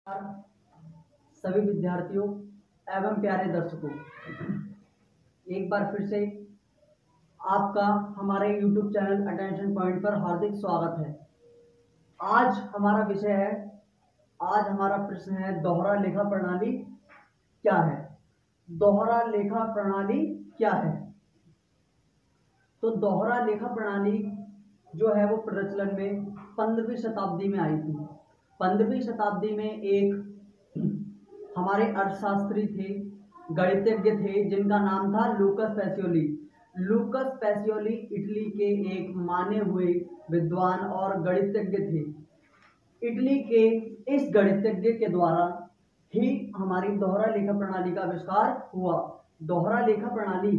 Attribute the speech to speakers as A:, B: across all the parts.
A: सभी विद्यार्थियों एवं प्यारे दर्शकों, एक बार फिर से आपका हमारे YouTube चैनल अटेंशन पॉइंट पर हार्दिक स्वागत है। आज हमारा विषय है, आज हमारा प्रश्न है दोहरा लेखा प्रणाली क्या है। दोहरा लेखा प्रणाली क्या है? तो दोहरा लेखा प्रणाली जो है वो प्रचलन में 15वीं शताब्दी में आई थी। 15वीं शताब्दी में एक हमारे अर्थशास्त्री थे, गणितज्ञ थे, जिनका नाम था लूकस पैसियोली। लूकस पैसियोली इटली के एक माने हुए विद्वान और गणितज्ञ थे। इटली के इस गणितज्ञ के द्वारा ही हमारी दोहरा लेखा प्रणाली का आविष्कार हुआ। दोहरा लेखा प्रणाली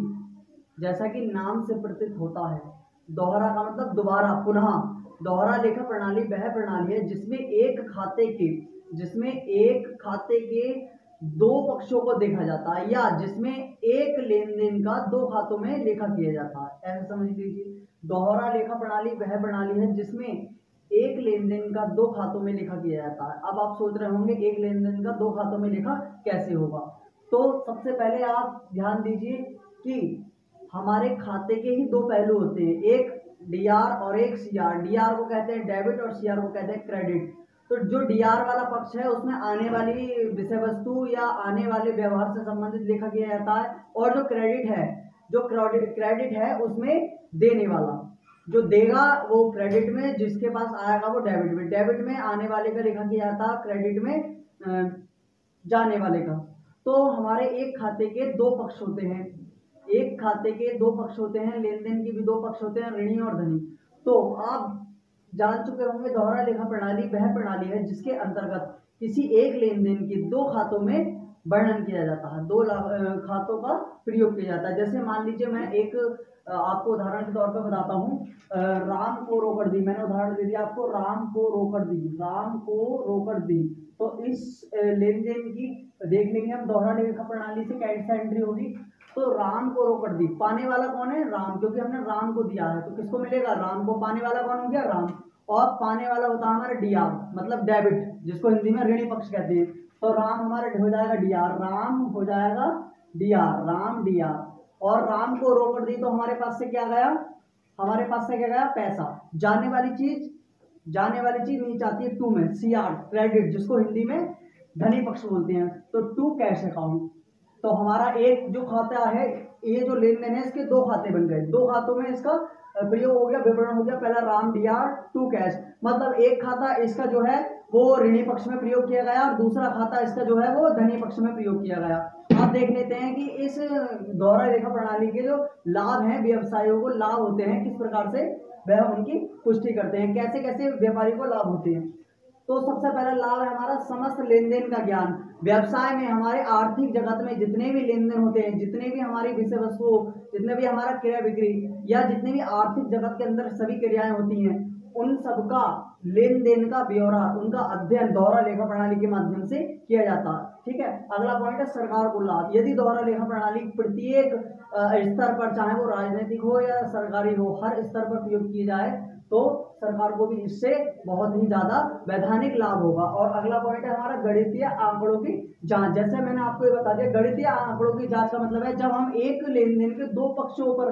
A: जैसा कि नाम से प्रतीत होता है, दोहरा का मतलब दोबारा, पुनः। दोहरा लेखा प्रणाली वह प्रणाली है जिसमें एक खाते के दो पक्षों को देखा जाता है, या जिसमें एक लेन देन का दो खातों में लेखा किया जाता है। ऐसे समझ लीजिए, दोहरा लेखा प्रणाली वह प्रणाली है जिसमें एक लेन देन का दो खातों में लेखा किया जाता है। अब आप सोच रहे होंगे एक लेन देन का दो खातों में लेखा कैसे होगा। तो सबसे पहले आप ध्यान दीजिए कि हमारे खाते के ही दो पहलू होते हैं, एक डीआर और एक सीआर। डीआर को कहते हैं डेबिट और सीआर को कहते हैं क्रेडिट। तो जो डीआर वाला पक्ष है उसमें आने वाली विषय वस्तु या आने वाले व्यवहार से संबंधित लेखा किया जाता है, और जो क्रेडिट है उसमें देने वाला जो देगा वो क्रेडिट में, जिसके पास आएगा वो डेबिट में। डेबिट में आने वाले का लेखा किया जाता है, क्रेडिट में जाने वाले का। तो हमारे एक खाते के दो पक्ष होते हैं, एक खाते के दो पक्ष होते हैं, लेन देन के भी दो पक्ष होते हैं, ऋणी और धनी। तो आप जान चुके होंगे दोहरा लेखा प्रणाली वह प्रणाली है जिसके अंतर्गत किसी एक लेन देन के दो खातों में वर्णन किया जाता है, दो खातों का प्रयोग किया जाता है। जैसे मान लीजिए मैं एक आपको उदाहरण के तौर पर बताता हूँ, राम को रोकड़ दी। मैंने उदाहरण दे दिया आपको, राम को रोकड़ दी। तो इस लेन देन की देख लेंगे हम दोहरा लेखा प्रणाली से कैसा एंट्री होगी। तो राम को रोकड़ दी, पाने वाला कौन है? राम, क्योंकि हमने राम को दिया है तो किसको मिलेगा? राम को। पाने वाला कौन हो गया? राम। और पाने वाला होता है हमारा डीआर, मतलब डेबिट, जिसको हिंदी में ऋणी पक्ष कहते हैं। तो राम हमारा हो जाएगा डीआर, राम हो जाएगा डीआर, राम डीआर। और राम को रोकड़ दी तो हमारे पास से क्या गया? हमारे पास से क्या गया? पैसा। जाने वाली चीज नीचे आती है टू में, सीआर क्रेडिट, जिसको हिंदी में धनी पक्ष बोलते हैं। तो टू कैश अकाउंट। तो हमारा एक जो खाता है, ये जो लेन देन है, इसके दो खाते बन गए, दो खातों में इसका प्रयोग हो गया, विवरण हो गया। पहला राम डीआर, टू कैश, मतलब एक खाता इसका जो है वो ऋणी पक्ष में प्रयोग किया गया और दूसरा खाता इसका जो है वो धनी पक्ष में प्रयोग किया गया। आप देख लेते हैं कि इस दोहरा लेखा प्रणाली के जो लाभ हैं, व्यवसायों को लाभ होते हैं, किस प्रकार से वह उनकी पुष्टि करते हैं, कैसे कैसे व्यापारी को लाभ होते हैं। तो सबसे पहला लाभ है हमारा समस्त लेन देन का ज्ञान। व्यवसाय में, हमारे आर्थिक जगत में जितने भी लेन देन होते हैं, जितने भी हमारी विषय वस्तु, जितने भी हमारा क्रय बिक्री या जितने भी आर्थिक जगत के अंदर सभी क्रियाएं होती हैं, उन सबका लेन देन का ब्यौरा, उनका अध्ययन दोहरा लेखा प्रणाली के माध्यम से किया जाता है। ठीक है। अगला पॉइंट है सरकार को लाभ। यदि दोहरा लेखा प्रणाली प्रत्येक स्तर पर, चाहे वो राजनीतिक हो या सरकारी हो, हर स्तर पर प्रयोग की जाए तो सरकार को भी इससे बहुत ही ज्यादा वैधानिक लाभ होगा। और अगला पॉइंट है हमारा गणितीय आंकड़ों की जांच। जैसे मैंने आपको ये बता दिया, गणितीय आंकड़ों की जांच का मतलब है जब हम एक लेन देन के दो पक्षों पर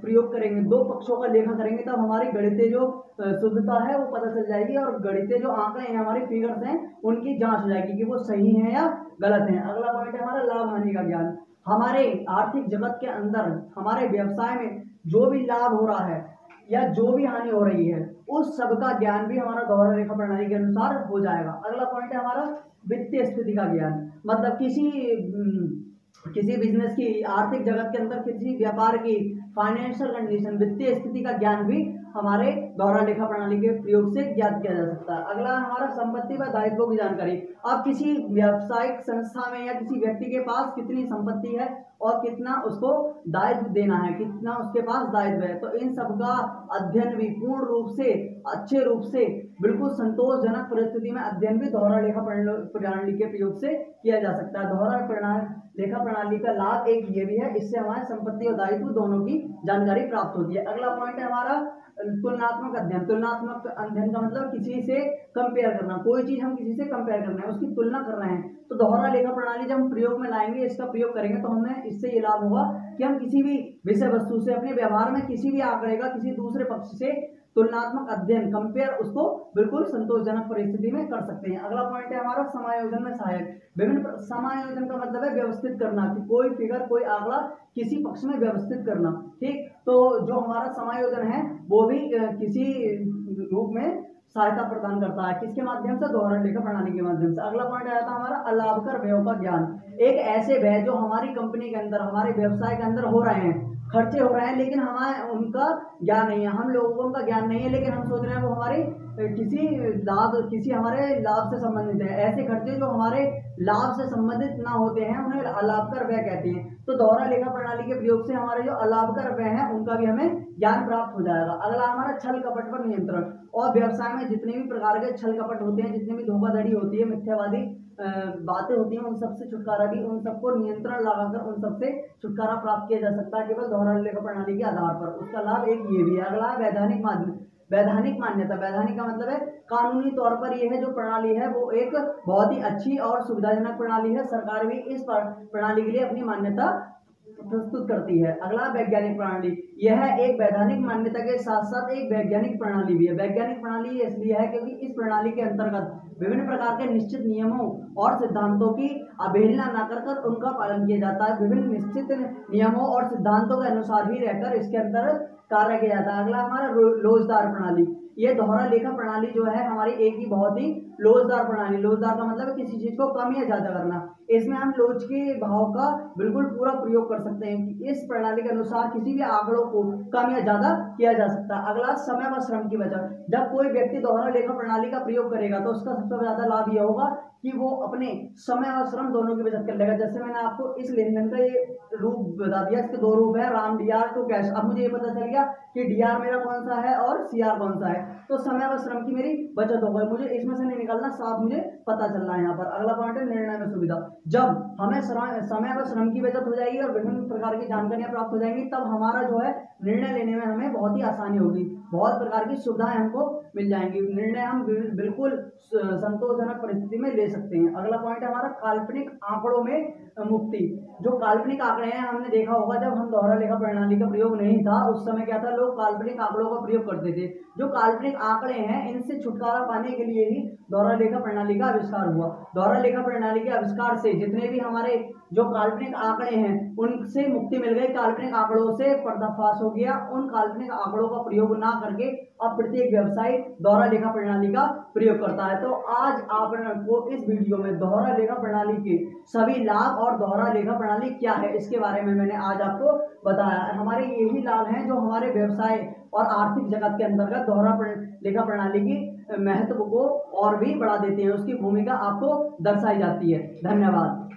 A: प्रयोग करेंगे, दो पक्षों का लेखा करेंगे, तब हमारी गणितीय जो शुद्धता है वो पता चल जाएगी, और गणितीय जो आंकड़े हैं, हमारी फिगर्स हैं, उनकी जांच हो जाएगी कि वो सही है या गलत है। अगला पॉइंट है हमारा लाभ हानि का ज्ञान। हमारे आर्थिक जगत के अंदर, हमारे व्यवसाय में जो भी लाभ हो रहा है या जो भी हानि हो रही है, उस सब का ज्ञान भी हमारा दोहरा लेखा प्रणाली के अनुसार हो जाएगा। अगला पॉइंट है हमारा वित्तीय स्थिति का ज्ञान। मतलब किसी बिजनेस की, आर्थिक जगत के अंदर किसी व्यापार की फाइनेंशियल कंडीशन, वित्तीय स्थिति का ज्ञान भी हमारे दोहरा लेखा प्रणाली के प्रयोग से ज्ञात किया जा सकता है। अगला हमारा संपत्ति व दायित्वों की जानकारी। अब किसी व्यावसायिक संस्था में या किसी व्यक्ति के पास कितनी संपत्ति है और कितना उसको दायित्व देना है, कितना उसके पास दायित्व है, तो इन सब का अध्ययन भी पूर्ण रूप से, अच्छे रूप से, बिल्कुल संतोषजनक परिस्थिति में अध्ययन भी दोहरा लेखा प्रणाली के प्रयोग से किया जा सकता है। दोहरा लेखा प्रणाली का लाभ एक ये भी है, इससे हमारे संपत्ति और दायित्व दोनों की जानकारी प्राप्त होती है। अगला पॉइंट है हमारा तुलनात्मक अध्ययन, तुलनात्मक अध्ययन का मतलब किसी से कंपेयर करना, कोई चीज हम किसी से कंपेयर कर रहे हैं, उसकी तुलना कर रहे हैं, तो दोहरा लेखा प्रणाली जब हम प्रयोग में लाएंगे, इसका प्रयोग करेंगे, तो हमें इससे ये लाभ होगा कि हम किसी भी विषय वस्तु से अपने व्यवहार में किसी भी आंकड़े का किसी दूसरे पक्ष से तुलनात्मक अध्ययन, कंपेयर, उसको बिल्कुल संतोषजनक परिस्थिति में कर सकते हैं। अगला पॉइंट है हमारा समायोजन में सहायक। विभिन्न समायोजन का मतलब है व्यवस्थित करना, कि कोई फिगर, कोई आंकड़ा किसी पक्ष में व्यवस्थित करना। ठीक, तो जो हमारा समायोजन है वो भी किसी रूप में सहायता प्रदान करता है, किसके माध्यम से? दोहरा लेखा प्रणाली के माध्यम से। अगला पॉइंट आया था हमारा अलाभकर व्ययों का ज्ञान। एक ऐसे व्यय जो हमारी कंपनी के अंदर, हमारे व्यवसाय के अंदर हो रहे हैं, खर्चे हो रहे हैं, लेकिन हमारे उनका ज्ञान नहीं है, हम लोगों को उनका ज्ञान नहीं है, लेकिन हम सोच रहे हैं वो हमारे किसी हमारे लाभ से संबंधित है। ऐसे खर्चे जो हमारे लाभ से संबंधित ना होते हैं, उन्हें अलाभकर व्यय कहते हैं। तो दोहरा लेखा प्रणाली के प्रयोग से हमारे जो अलाभकर व्यय है उनका भी हमें ज्ञान प्राप्त हो जाएगा। अगला हमारा छल कपट पर नियंत्रण। और व्यवसाय में जितने भी प्रकार के छल कपट होते हैं, जितनी भी धोखाधड़ी होती है, मिथ्यावादी बातें होती हैं, उन सबसे छुटकारा भी, उन सबको नियंत्रण लगाकर उन सबसे छुटकारा प्राप्त किया जा सकता है केवल दोहरा लेखा प्रणाली के आधार पर। उसका लाभ एक ये भी है। अगला वैधानिक माध्यम, वैधानिक मान्यता। वैधानिक का मतलब है कानूनी तौर पर यह है जो प्रणाली है वो एक बहुत ही अच्छी और सुविधाजनक प्रणाली है। सरकार भी इस प्रणाली के लिए अपनी मान्यता प्रस्तुत करती है। अगला वैज्ञानिक प्रणाली। यह एक वैधानिक मान्यता के साथ साथ एक वैज्ञानिक प्रणाली भी है। वैज्ञानिक प्रणाली इसलिए है क्योंकि इस प्रणाली के अंतर्गत विभिन्न प्रकार के निश्चित नियमों और सिद्धांतों की अवहेलना न कर उनका पालन किया जाता है। विभिन्न निश्चित नियमों और सिद्धांतों के अनुसार ही रहकर इसके अंदर कार्य किया जाता है। अगला हमारा लोजदार प्रणाली। ये दोहरा लेखा प्रणाली जो है हमारी एक ही बहुत ही लोजदार प्रणाली। लोजदार का मतलब है किसी चीज को कम या ज्यादा करना। इसमें हम लोच के भाव का बिल्कुल पूरा प्रयोग कर सकते हैं कि इस प्रणाली के अनुसार किसी भी आंकड़ों को कम या ज्यादा किया जा सकता है। अगला समय व श्रम की बचत। जब कोई व्यक्ति दोहरा लेखा प्रणाली का प्रयोग करेगा तो उसका सबसे ज्यादा लाभ यह होगा कि वो अपने समय और श्रम दोनों की बचत कर लेगा। जैसे मैंने आपको इस लेन देन का ये रूप बता दिया, इसके दो रूप है, राम डीआर टू कैश। अब मुझे ये पता चल गया कि डीआर मेरा कौन सा है और सीआर कौन सा है, तो समय व श्रम की मेरी बचत हो गई। मुझे इसमें से नहीं निकलना, साफ मुझे पता चल रहा है यहाँ पर। अगला पॉइंट है निर्णय में सुविधा। जब हमें समय व श्रम की बचत हो जाएगी और विभिन्न प्रकार की जानकारियां प्राप्त हो जाएंगी, तब हमारा जो है निर्णय लेने में हमें बहुत ही आसानी होगी, बहुत प्रकार की सुविधाएं हमको मिल जाएंगी, निर्णय हम बिल्कुल संतोषजनक परिस्थिति में ले सकते हैं। अगला पॉइंट है हमारा काल्पनिक आंकड़ों में मुक्ति। जो काल्पनिक आंकड़े हैं, हमने देखा होगा जब हम दोहरा लेखा प्रणाली का प्रयोग नहीं था उस समय क्या था, लोग काल्पनिक आंकड़ों का प्रयोग करते थे। जो काल्पनिक आंकड़े हैं इनसे छुटकारा पाने के लिए ही दोहरा लेखा प्रणाली का आविष्कार हुआ। दोहरा लेखा प्रणाली के आविष्कार से जितने भी हमारे जो काल्पनिक आंकड़े हैं उनसे मुक्ति मिल गई, काल्पनिक आंकड़ों से पर्दाफाश हो गया। उन काल्पनिक आंकड़ों का प्रयोग ना करके अब प्रत्येक व्यवसायी दोहरा लेखा प्रणाली का प्रयोग करता है। तो आज आपको इस वीडियो में दोहरा लेखा प्रणाली के सभी लाभ और दोहरा लेखा प्रणाली क्या है इसके बारे में मैंने आज आपको बताया। हमारे यही लाभ हैं जो हमारे व्यवसाय और आर्थिक जगत के अंतर्गत दोहरा लेखा प्रणाली की महत्व को और भी बढ़ा देते हैं, उसकी भूमिका आपको दर्शाई जाती है। धन्यवाद।